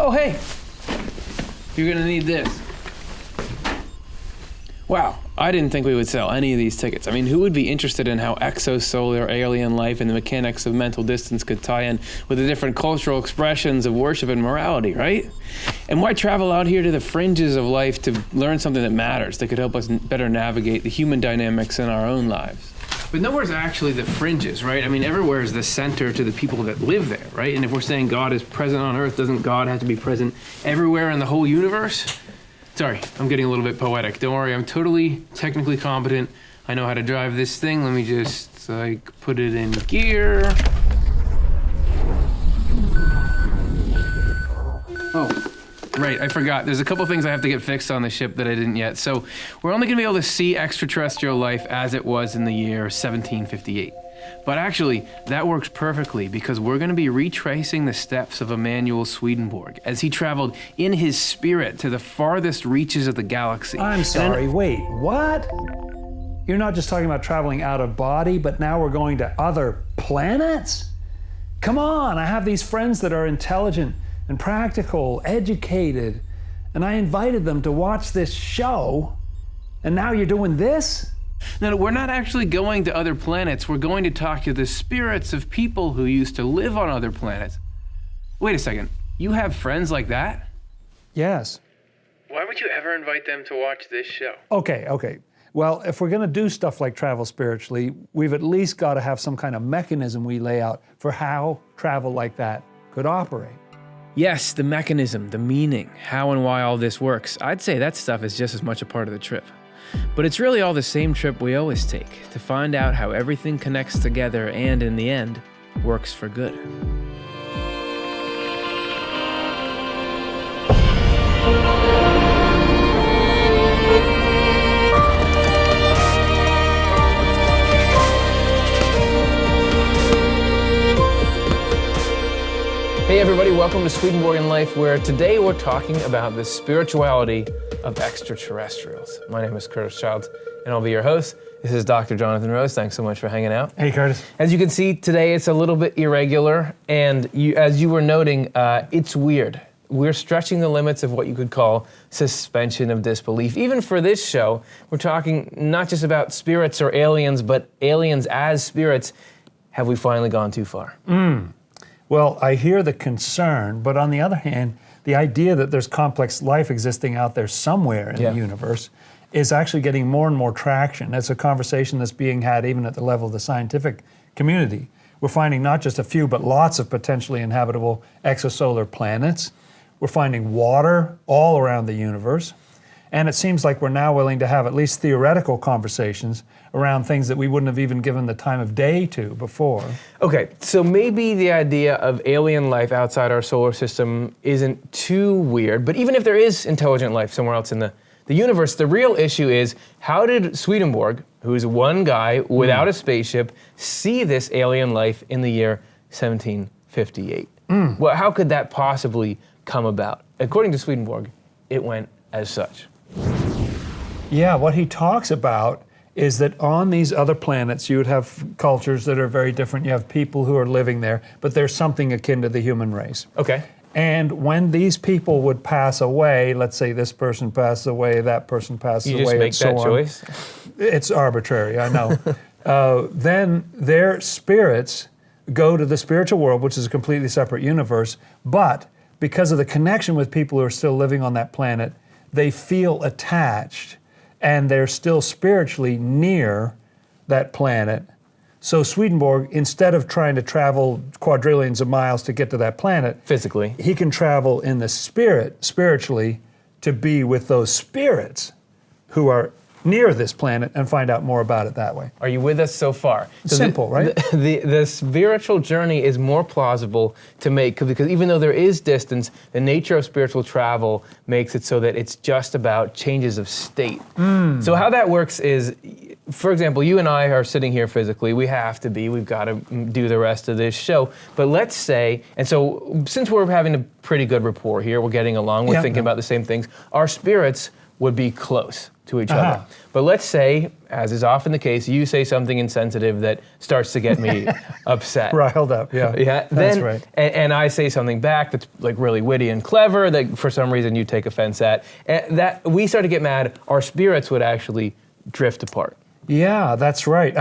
Oh, hey, you're gonna need this. Wow, I didn't think we would sell any of these tickets. I mean, who would be interested in how exosolar alien life and the mechanics of mental distance could tie in with the different cultural expressions of worship and morality, right? And why travel out here to the fringes of life to learn something that matters, that could help us better navigate the human dynamics in our own lives? But nowhere's actually the fringes, right? I mean, everywhere is the center to the people that live there, right? And if we're saying God is present on earth, doesn't God have to be present everywhere in the whole universe? Sorry, I'm getting a little bit poetic. Don't worry, I'm totally technically competent. I know how to drive this thing. Let me just, put it in gear. Oh. Right, I forgot. There's a couple things I have to get fixed on the ship that I didn't yet. So we're only going to be able to see extraterrestrial life as it was in the year 1758. But actually, that works perfectly because we're going to be retracing the steps of Emanuel Swedenborg as he traveled in his spirit to the farthest reaches of the galaxy. I'm sorry, wait, what? You're not just talking about traveling out of body, but now we're going to other planets? Come on, I have these friends that are intelligent and practical, educated, and I invited them to watch this show, and now you're doing this? No, we're not actually going to other planets. We're going to talk to the spirits of people who used to live on other planets. Wait a second, you have friends like that? Yes. Why would you ever invite them to watch this show? Okay. Well, if we're gonna do stuff like travel spiritually, we've at least gotta have some kind of mechanism we lay out for how travel like that could operate. Yes, the mechanism, the meaning, how and why all this works. I'd say that stuff is just as much a part of the trip. But it's really all the same trip we always take, to find out how everything connects together and, in the end, works for good. Hey everybody, welcome to Swedenborgian Life, where today we're talking about the spirituality of extraterrestrials. My name is Curtis Childs, and I'll be your host. This is Dr. Jonathan Rose. Thanks so much for hanging out. Hey, Curtis. As you can see, today it's a little bit irregular, and as you were noting, it's weird. We're stretching the limits of what you could call suspension of disbelief. Even for this show, we're talking not just about spirits or aliens, but aliens as spirits. Have we finally gone too far? Well, I hear the concern, but on the other hand, the idea that there's complex life existing out there somewhere in the universe is actually getting more and more traction. It's a conversation that's being had even at the level of the scientific community. We're finding not just a few, but lots of potentially inhabitable exosolar planets. We're finding water all around the universe. And it seems like we're now willing to have at least theoretical conversations around things that we wouldn't have even given the time of day to before. Okay, so maybe the idea of alien life outside our solar system isn't too weird, but even if there is intelligent life somewhere else in the universe, the real issue is, how did Swedenborg, who is one guy without a spaceship, see this alien life in the year 1758? Well, how could that possibly come about? According to Swedenborg, it went as such. Yeah, what he talks about is that on these other planets you would have cultures that are very different. You have people who are living there, but there's something akin to the human race. Okay. And when these people would pass away, let's say this person passes away, that person passes away, you just make that choice? It's arbitrary, I know. Then their spirits go to the spiritual world, which is a completely separate universe, but because of the connection with people who are still living on that planet, they feel attached and they're still spiritually near that planet. So Swedenborg, instead of trying to travel quadrillions of miles to get to that planet, physically, he can travel in the spirit, spiritually, to be with those spirits who are near this planet and find out more about it that way. Are you with us so far? So simple, right? The spiritual journey is more plausible to make because even though there is distance, the nature of spiritual travel makes it so that it's just about changes of state. So how that works is, for example, you and I are sitting here physically. We've got to do the rest of this show. But let's say, and so since we're having a pretty good rapport here, we're getting along, we're thinking about the same things, our spirits would be close to each other. But let's say, as is often the case, you say something insensitive that starts to get me upset. Riled up, yeah. Yeah, that's then, right. And I say something back that's like really witty and clever that for some reason you take offense at. And that we start to get mad, our spirits would actually drift apart. Yeah, that's right.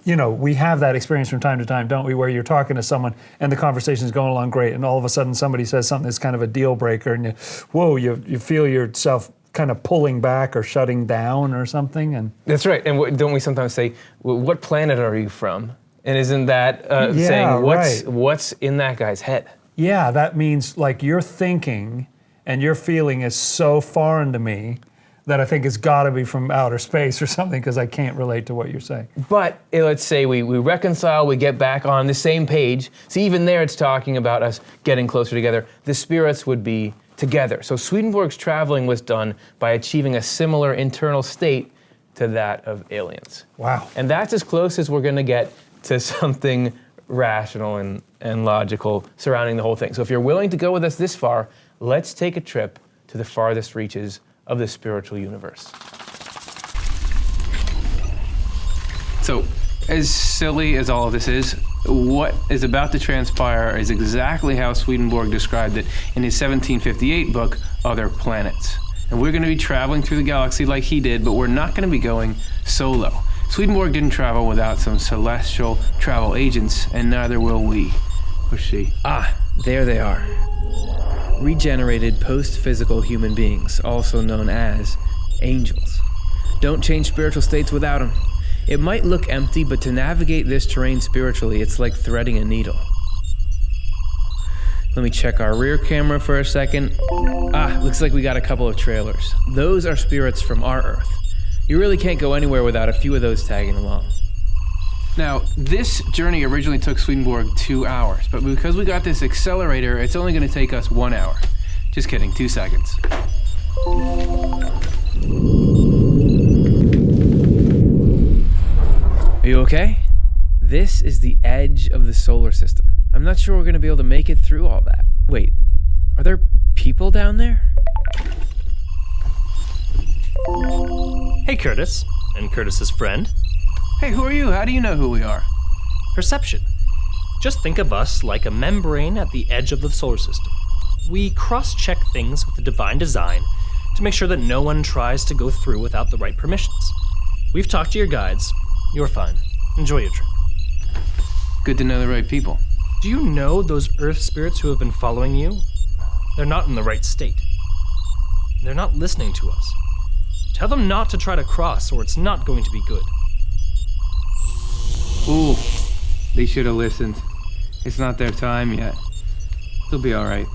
We have that experience from time to time, don't we, where you're talking to someone and the conversation is going along great, and all of a sudden somebody says something that's kind of a deal breaker, and you feel yourself kind of pulling back or shutting down or something. And that's right. And don't we sometimes say, well, what planet are you from? And isn't that saying what's in that guy's head? Yeah, that means like your thinking and your feeling is so foreign to me that I think it's got to be from outer space or something, because I can't relate to what you're saying. But let's say we reconcile, we get back on the same page. See, even there it's talking about us getting closer together. The spirits would be together. So Swedenborg's traveling was done by achieving a similar internal state to that of aliens. Wow. And that's as close as we're going to get to something rational and logical surrounding the whole thing. So if you're willing to go with us this far, let's take a trip to the farthest reaches of the spiritual universe. So, as silly as all of this is, what is about to transpire is exactly how Swedenborg described it in his 1758 book, Other Planets. And we're going to be traveling through the galaxy like he did, but we're not going to be going solo. Swedenborg didn't travel without some celestial travel agents, and neither will we. Or she. Ah, there they are. Regenerated post-physical human beings, also known as angels. Don't change spiritual states without them. It might look empty, but to navigate this terrain spiritually, it's like threading a needle. Let me check our rear camera for a second. Looks like we got a couple of trailers. Those are spirits from our Earth. You really can't go anywhere without a few of those tagging along. Now, this journey originally took Swedenborg 2 hours, but because we got this accelerator, it's only going to take us 1 hour. Just kidding, 2 seconds. Are you okay? This is the edge of the solar system. I'm not sure we're going to be able to make it through all that. Wait, are there people down there? Hey, Curtis, and Curtis's friend. Hey, who are you? How do you know who we are? Perception. Just think of us like a membrane at the edge of the solar system. We cross-check things with the divine design to make sure that no one tries to go through without the right permissions. We've talked to your guides. You're fine. Enjoy your trip. Good to know the right people. Do you know those Earth spirits who have been following you? They're not in the right state. They're not listening to us. Tell them not to try to cross, or it's not going to be good. Ooh, they should have listened. It's not their time yet. They'll be all right.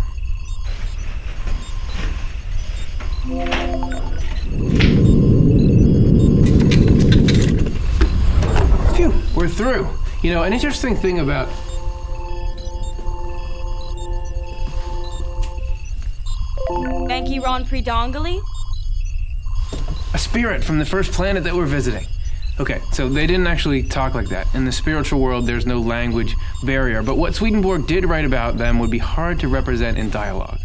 Phew, we're through. You know, an interesting thing about... Banky Ron Predongali? A spirit from the first planet that we're visiting. Okay, so they didn't actually talk like that. In the spiritual world, there's no language barrier, but what Swedenborg did write about them would be hard to represent in dialogue.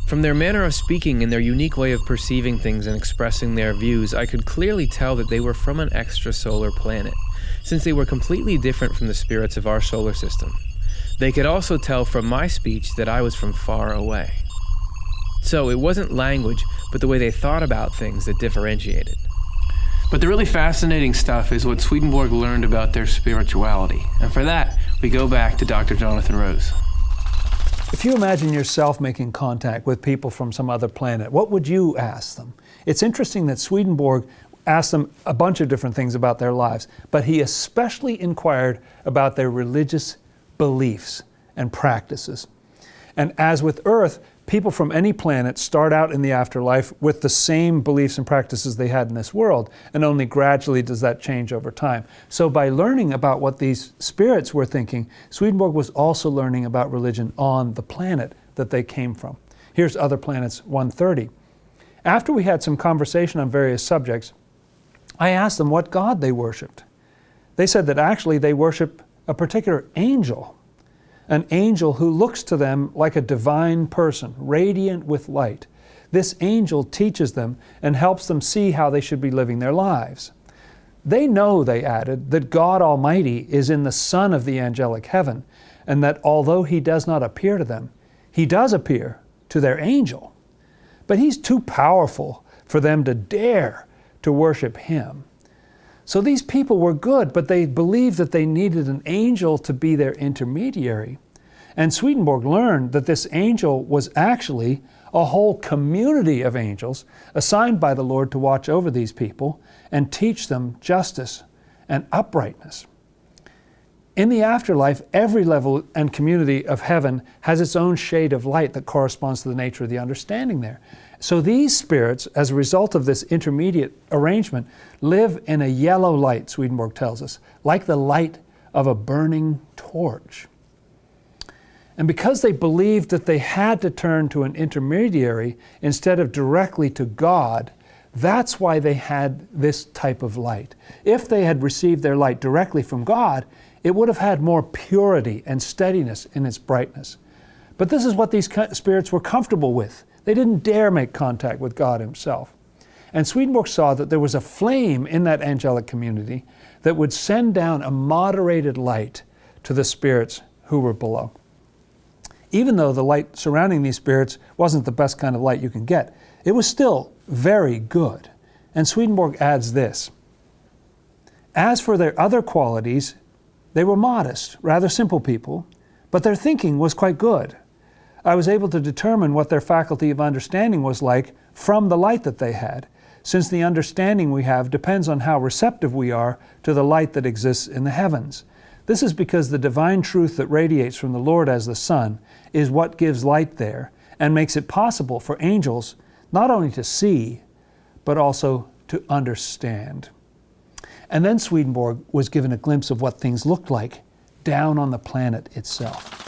From their manner of speaking and their unique way of perceiving things and expressing their views, I could clearly tell that they were from an extrasolar planet, since they were completely different from the spirits of our solar system. They could also tell from my speech that I was from far away. So it wasn't language, but the way they thought about things that differentiated. But the really fascinating stuff is what Swedenborg learned about their spirituality. And for that, we go back to Dr. Jonathan Rose. If you imagine yourself making contact with people from some other planet, what would you ask them? It's interesting that Swedenborg asked them a bunch of different things about their lives, but he especially inquired about their religious beliefs and practices. And as with Earth, people from any planet start out in the afterlife with the same beliefs and practices they had in this world, and only gradually does that change over time. So by learning about what these spirits were thinking, Swedenborg was also learning about religion on the planet that they came from. Here's Other Planets 130. After we had some conversation on various subjects, I asked them what god they worshipped. They said that actually they worship a particular angel, an angel who looks to them like a divine person, radiant with light. this angel teaches them and helps them see how they should be living their lives. They know, they added, that God Almighty is in the Son of the angelic heaven, and that although He does not appear to them, He does appear to their angel. But He's too powerful for them to dare to worship Him. So these people were good, but they believed that they needed an angel to be their intermediary. And Swedenborg learned that this angel was actually a whole community of angels assigned by the Lord to watch over these people and teach them justice and uprightness. In the afterlife, every level and community of heaven has its own shade of light that corresponds to the nature of the understanding there. So these spirits, as a result of this intermediate arrangement, live in a yellow light, Swedenborg tells us, like the light of a burning torch. And because they believed that they had to turn to an intermediary instead of directly to God, that's why they had this type of light. If they had received their light directly from God, it would have had more purity and steadiness in its brightness. But this is what these spirits were comfortable with. They didn't dare make contact with God Himself. And Swedenborg saw that there was a flame in that angelic community that would send down a moderated light to the spirits who were below. Even though the light surrounding these spirits wasn't the best kind of light you can get, it was still very good. And Swedenborg adds this: as for their other qualities, they were modest, rather simple people, but their thinking was quite good. I was able to determine what their faculty of understanding was like from the light that they had, since the understanding we have depends on how receptive we are to the light that exists in the heavens. This is because the divine truth that radiates from the Lord as the sun is what gives light there and makes it possible for angels not only to see, but also to understand. And then Swedenborg was given a glimpse of what things looked like down on the planet itself.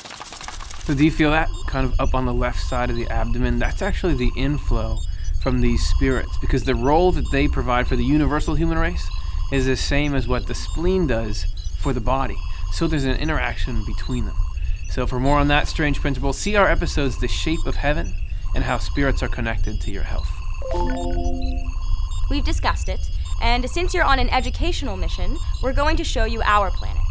So do you feel that kind of up on the left side of the abdomen? That's actually the inflow from these spirits, because the role that they provide for the universal human race is the same as what the spleen does for the body. So there's an interaction between them. So for more on that strange principle, see our episodes The Shape of Heaven and How Spirits Are Connected to Your Health. We've discussed it, and since you're on an educational mission, we're going to show you our planet.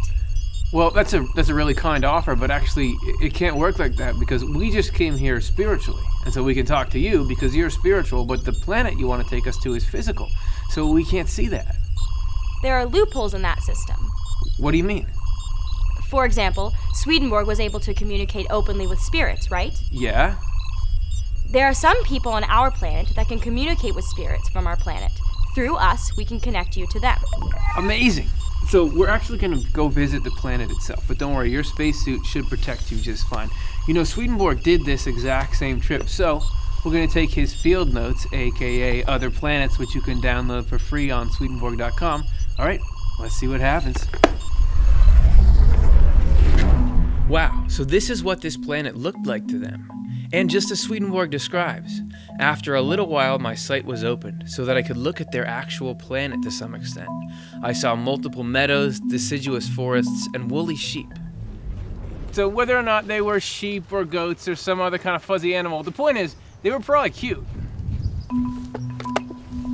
Well, that's a really kind offer, but actually it can't work like that because we just came here spiritually. And so we can talk to you because you're spiritual, but the planet you want to take us to is physical. So we can't see that. There are loopholes in that system. What do you mean? For example, Swedenborg was able to communicate openly with spirits, right? Yeah. There are some people on our planet that can communicate with spirits from our planet. Through us, we can connect you to them. Amazing. So we're actually going to go visit the planet itself, but don't worry, your spacesuit should protect you just fine. You know, Swedenborg did this exact same trip, so we're going to take his field notes, aka Other Planets, which you can download for free on Swedenborg.com. All right, let's see what happens. Wow, so this is what this planet looked like to them. And just as Swedenborg describes, after a little while my sight was opened so that I could look at their actual planet to some extent. I saw multiple meadows, deciduous forests, and woolly sheep. So whether or not they were sheep or goats or some other kind of fuzzy animal, the point is, they were probably cute.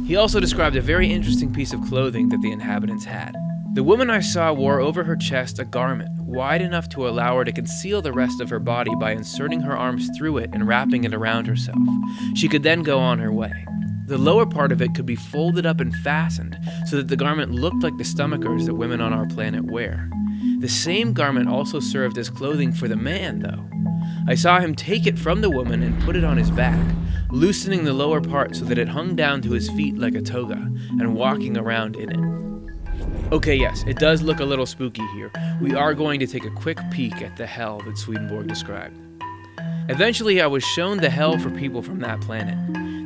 He also described a very interesting piece of clothing that the inhabitants had. The woman I saw wore over her chest a garment wide enough to allow her to conceal the rest of her body by inserting her arms through it and wrapping it around herself. She could then go on her way. The lower part of it could be folded up and fastened so that the garment looked like the stomachers that women on our planet wear. The same garment also served as clothing for the man, though. I saw him take it from the woman and put it on his back, loosening the lower part so that it hung down to his feet like a toga, and walking around in it. Okay, yes, it does look a little spooky here. We are going to take a quick peek at the hell that Swedenborg described. Eventually, I was shown the hell for people from that planet.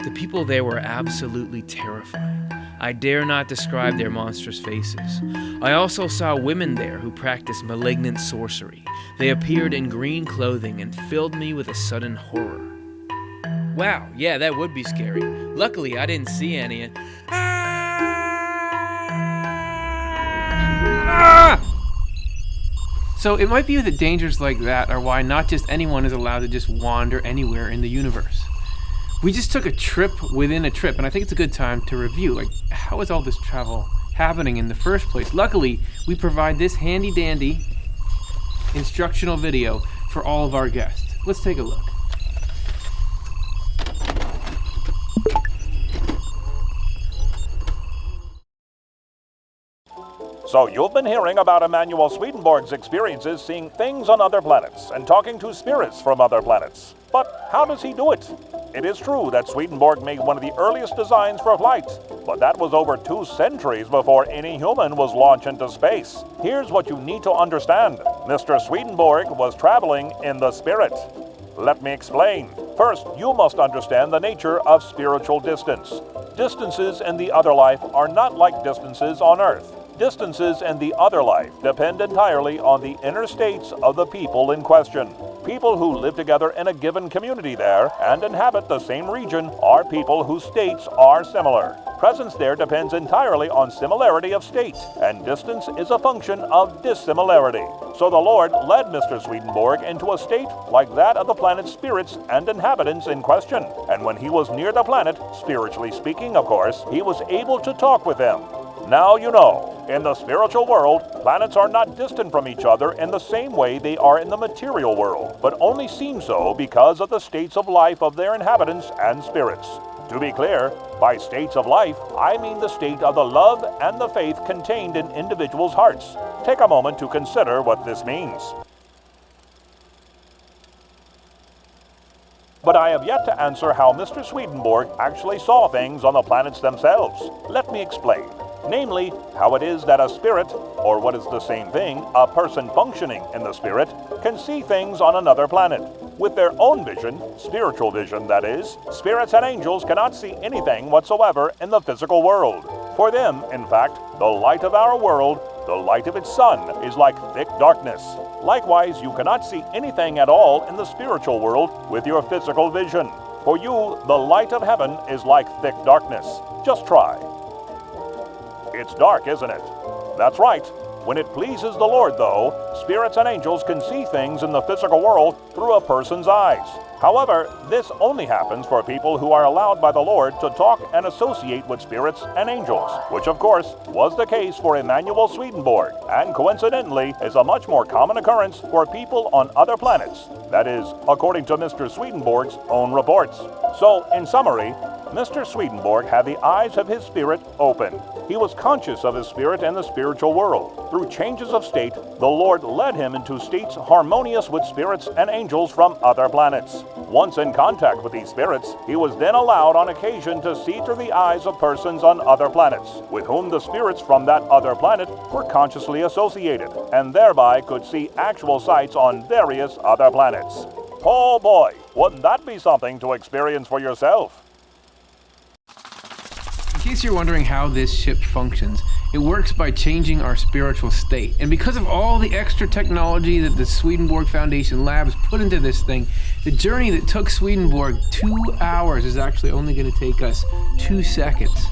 The people there were absolutely terrifying. I dare not describe their monstrous faces. I also saw women there who practiced malignant sorcery. They appeared in green clothing and filled me with a sudden horror. Wow, yeah, that would be scary. Luckily, I didn't see any. So it might be that dangers like that are why not just anyone is allowed to just wander anywhere in the universe. We just took a trip within a trip, and I think it's a good time to review, like, how is all this travel happening in the first place? Luckily, we provide this handy-dandy instructional video for all of our guests. Let's take a look. So you've been hearing about Emanuel Swedenborg's experiences seeing things on other planets and talking to spirits from other planets. But how does he do it? It is true that Swedenborg made one of the earliest designs for flight, but that was over 2 centuries before any human was launched into space. Here's what you need to understand. Mr. Swedenborg was traveling in the spirit. Let me explain. First, you must understand the nature of spiritual distance. Distances in the other life are not like distances on Earth. Distances in the other life depend entirely on the inner states of the people in question. People who live together in a given community there and inhabit the same region are people whose states are similar. Presence there depends entirely on similarity of state, and distance is a function of dissimilarity. So the Lord led Mr. Swedenborg into a state like that of the planet's spirits and inhabitants in question. And when he was near the planet, spiritually speaking, of course, he was able to talk with them. Now you know, in the spiritual world, planets are not distant from each other in the same way they are in the material world, but only seem so because of the states of life of their inhabitants and spirits. To be clear, by states of life, I mean the state of the love and the faith contained in individuals' hearts. Take a moment to consider what this means. But I have yet to answer how Mr. Swedenborg actually saw things on the planets themselves. Let me explain. Namely, how it is that a spirit, or what is the same thing, a person functioning in the spirit, can see things on another planet. With their own vision, spiritual vision that is, spirits and angels cannot see anything whatsoever in the physical world. For them, in fact, the light of our world, the light of its sun, is like thick darkness. Likewise, you cannot see anything at all in the spiritual world with your physical vision. For you, the light of heaven is like thick darkness. Just try. It's dark, isn't it? That's right. When it pleases the Lord, though, spirits and angels can see things in the physical world through a person's eyes. However, this only happens for people who are allowed by the Lord to talk and associate with spirits and angels, which of course was the case for Emanuel Swedenborg, and coincidentally is a much more common occurrence for people on other planets. That is, according to Mr. Swedenborg's own reports. So, in summary, Mr. Swedenborg had the eyes of his spirit open. He was conscious of his spirit and the spiritual world. Through changes of state, the Lord led him into states harmonious with spirits and angels from other planets. Once in contact with these spirits, he was then allowed on occasion to see through the eyes of persons on other planets, with whom the spirits from that other planet were consciously associated, and thereby could see actual sights on various other planets. Oh boy, wouldn't that be something to experience for yourself? In case you're wondering how this ship functions, it works by changing our spiritual state. And because of all the extra technology that the Swedenborg Foundation labs put into this thing, the journey that took Swedenborg 2 hours is actually only going to take us 2 seconds.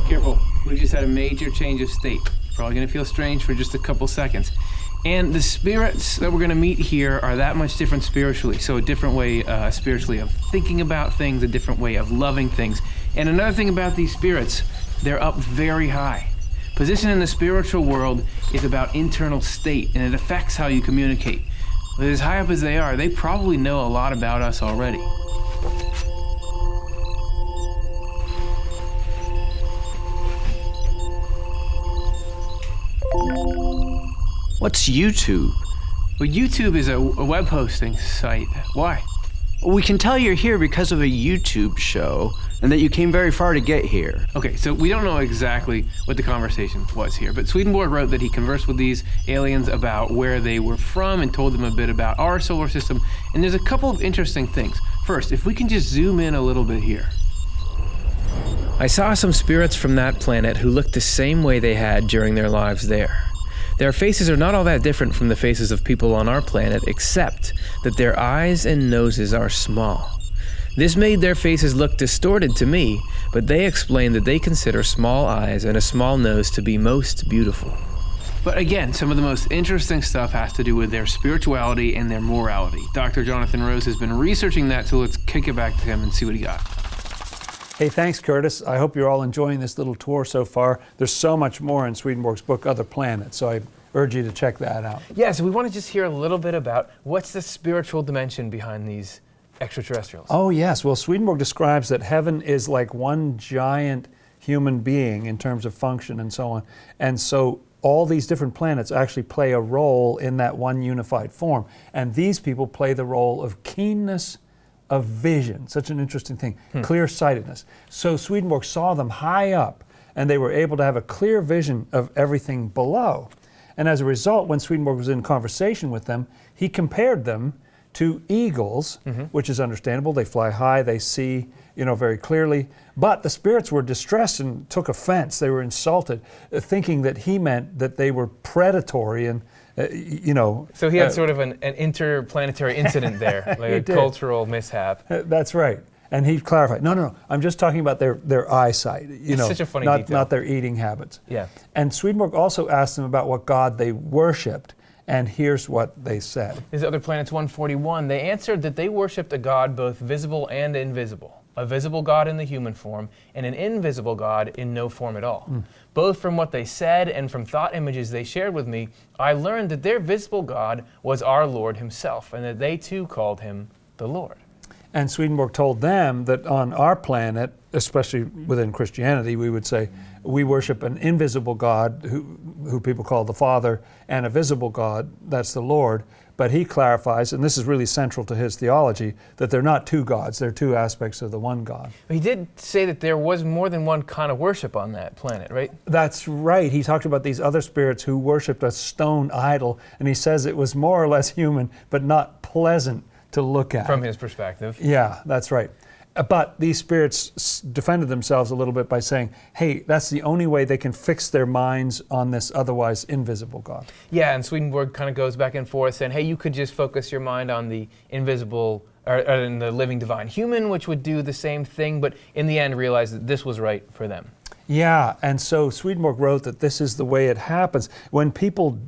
Careful, we just had a major change of state. Probably going to feel strange for just a couple seconds. And the spirits that we're going to meet here are that much different spiritually. So a different way spiritually of thinking about things, a different way of loving things. And another thing about these spirits, they're up very high. Position in the spiritual world is about internal state, and it affects how you communicate. But as high up as they are, they probably know a lot about us already. What's YouTube? Well, YouTube is a web hosting site. Why? We can tell you're here because of a YouTube show and that you came very far to get here. Okay, so we don't know exactly what the conversation was here, but Swedenborg wrote that he conversed with these aliens about where they were from and told them a bit about our solar system. And there's a couple of interesting things. First, if we can just zoom in a little bit here. I saw some spirits from that planet who looked the same way they had during their lives there. Their faces are not all that different from the faces of people on our planet, except that their eyes and noses are small. This made their faces look distorted to me, but they explained that they consider small eyes and a small nose to be most beautiful. But again, some of the most interesting stuff has to do with their spirituality and their morality. Dr. Jonathan Rose has been researching that, so let's kick it back to him and see what he got. Hey, thanks, Curtis. I hope you're all enjoying this little tour so far. There's so much more in Swedenborg's book, Other Planets, so I urge you to check that out. Yeah, so we want to just hear a little bit about what's the spiritual dimension behind these extraterrestrials. Oh, yes. Well, Swedenborg describes that heaven is like one giant human being in terms of function and so on. And so all these different planets actually play a role in that one unified form. And these people play the role of keenness of vision, such an interesting thing, clear-sightedness. So Swedenborg saw them high up, and they were able to have a clear vision of everything below. And as a result, when Swedenborg was in conversation with them, he compared them to eagles, which is understandable. They fly high, they see, very clearly. But the spirits were distressed and took offense. They were insulted, thinking that he meant that they were predatory and, So he had sort of an interplanetary incident there, like a cultural mishap. That's right. And he clarified, no, I'm just talking about their eyesight, It's such a funny detail. Not their eating habits. Yeah. And Swedenborg also asked them about what God they worshipped, and here's what they said. This is Other Planets 141. They answered that they worshipped a God both visible and invisible, a visible God in the human form, and an invisible God in no form at all. Both from what they said and from thought images they shared with me, I learned that their visible God was our Lord himself, and that they too called him the Lord. And Swedenborg told them that on our planet, especially within Christianity, we would say we worship an invisible God who people call the Father, and a visible God, that's the Lord. But he clarifies, and this is really central to his theology, that they're not two gods, they're two aspects of the one God. He did say that there was more than one kind of worship on that planet, right? That's right. He talked about these other spirits who worshipped a stone idol, and he says it was more or less human, but not pleasant to look at. From his perspective. Yeah, that's right. But these spirits defended themselves a little bit by saying, hey, that's the only way they can fix their minds on this otherwise invisible God. Yeah, and Swedenborg kind of goes back and forth saying, hey, you could just focus your mind on the invisible, or in the living divine human, which would do the same thing, but in the end realize that this was right for them. Yeah, and so Swedenborg wrote that this is the way it happens. When people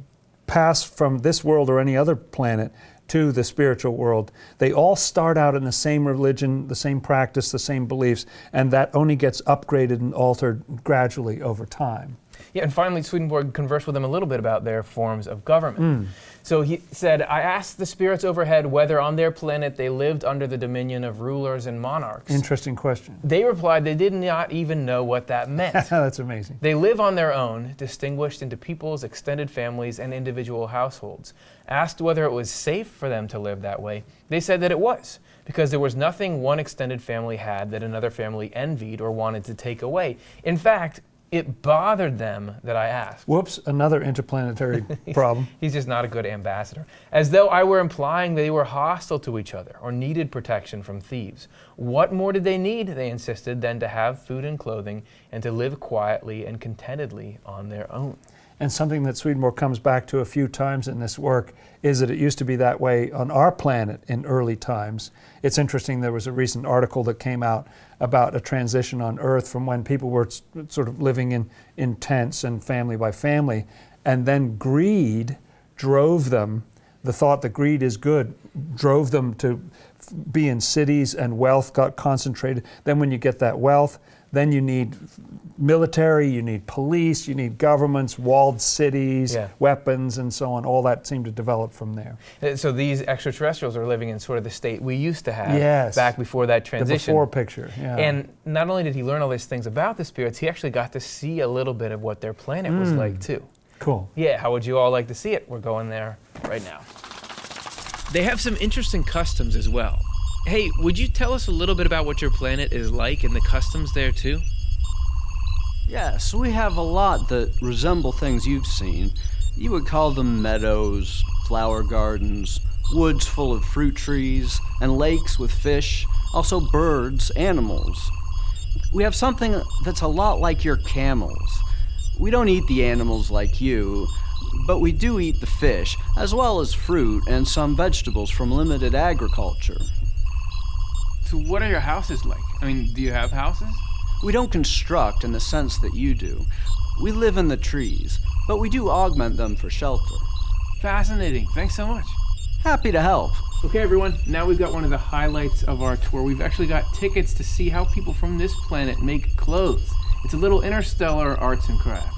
pass from this world or any other planet to the spiritual world, they all start out in the same religion, the same practice, the same beliefs, and that only gets upgraded and altered gradually over time. Yeah, and finally, Swedenborg conversed with them a little bit about their forms of government. So he said, I asked the spirits overhead whether on their planet they lived under the dominion of rulers and monarchs. Interesting question. They replied they did not even know what that meant. That's amazing. They live on their own, distinguished into peoples, extended families, and individual households. Asked whether it was safe for them to live that way, they said that it was, because there was nothing one extended family had that another family envied or wanted to take away. In fact, it bothered them that I asked. Whoops, another interplanetary problem. He's just not a good ambassador. As though I were implying they were hostile to each other or needed protection from thieves. What more did they need, they insisted, than to have food and clothing and to live quietly and contentedly on their own? And something that Swedenborg comes back to a few times in this work is that it used to be that way on our planet in early times. It's interesting, there was a recent article that came out about a transition on Earth from when people were sort of living in tents and family by family, and then greed drove them, the thought that greed is good, drove them to be in cities, and wealth got concentrated. Then when you get that wealth, then you need military, you need police, you need governments, walled cities, weapons, and so on. All that seemed to develop from there. So these extraterrestrials are living in sort of the state we used to have back before that transition. The before picture, yeah. And not only did he learn all these things about the spirits, he actually got to see a little bit of what their planet was like too. Cool. Yeah, how would you all like to see it? We're going there right now. They have some interesting customs as well. Hey, would you tell us a little bit about what your planet is like and the customs there too? Yes, we have a lot that resemble things you've seen. You would call them meadows, flower gardens, woods full of fruit trees, and lakes with fish, also birds, animals. We have something that's a lot like your camels. We don't eat the animals like you, but we do eat the fish, as well as fruit and some vegetables from limited agriculture. So what are your houses like? I mean, do you have houses? We don't construct in the sense that you do. We live in the trees, but we do augment them for shelter. Fascinating. Thanks so much. Happy to help. Okay, everyone, now we've got one of the highlights of our tour. We've actually got tickets to see how people from this planet make clothes. It's a little interstellar arts and crafts.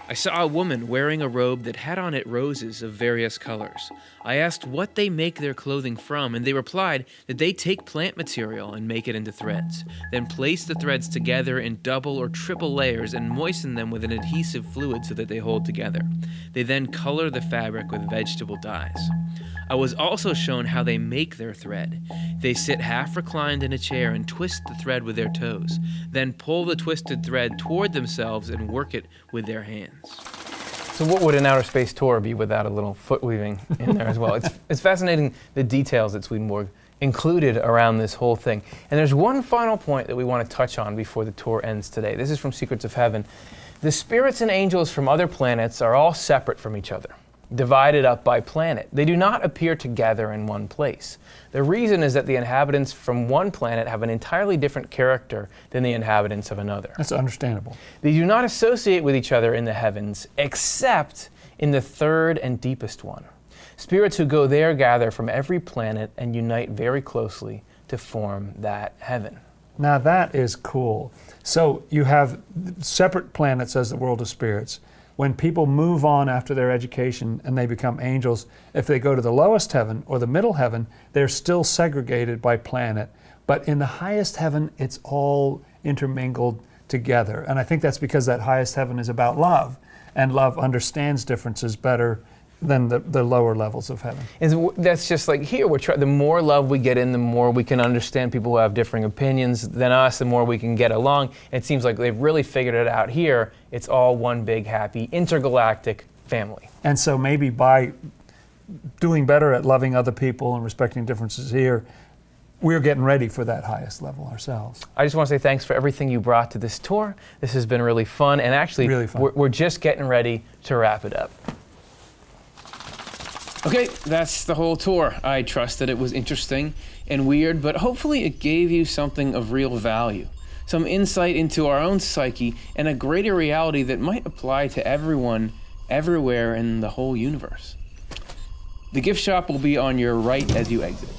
I saw a woman wearing a robe that had on it roses of various colors. I asked what they make their clothing from, and they replied that they take plant material and make it into threads, then place the threads together in double or triple layers and moisten them with an adhesive fluid so that they hold together. They then color the fabric with vegetable dyes. I was also shown how they make their thread. They sit half reclined in a chair and twist the thread with their toes, then pull the twisted thread toward themselves and work it with their hands. So what would an outer space tour be without a little foot weaving in there as well? It's fascinating the details that Swedenborg included around this whole thing. And there's one final point that we want to touch on before the tour ends today. This is from Secrets of Heaven. The spirits and angels from other planets are all separate from each other, divided up by planet. They do not appear together in one place. The reason is that the inhabitants from one planet have an entirely different character than the inhabitants of another. That's understandable. They do not associate with each other in the heavens, except in the third and deepest one. Spirits who go there gather from every planet and unite very closely to form that heaven. Now that is cool. So you have separate planets as the world of spirits. When people move on after their education and they become angels, if they go to the lowest heaven or the middle heaven, they're still segregated by planet. But in the highest heaven, it's all intermingled together. And I think that's because that highest heaven is about love, and love understands differences better than the lower levels of heaven. That's just like here, the more love we get in, the more we can understand people who have differing opinions than us, the more we can get along. And it seems like they've really figured it out here. It's all one big, happy, intergalactic family. And so maybe by doing better at loving other people and respecting differences here, we're getting ready for that highest level ourselves. I just want to say thanks for everything you brought to this tour. This has been really fun. And actually, really fun. We're just getting ready to wrap it up. Okay, that's the whole tour. I trust that it was interesting and weird, but hopefully it gave you something of real value, some insight into our own psyche and a greater reality that might apply to everyone, everywhere in the whole universe. The gift shop will be on your right as you exit.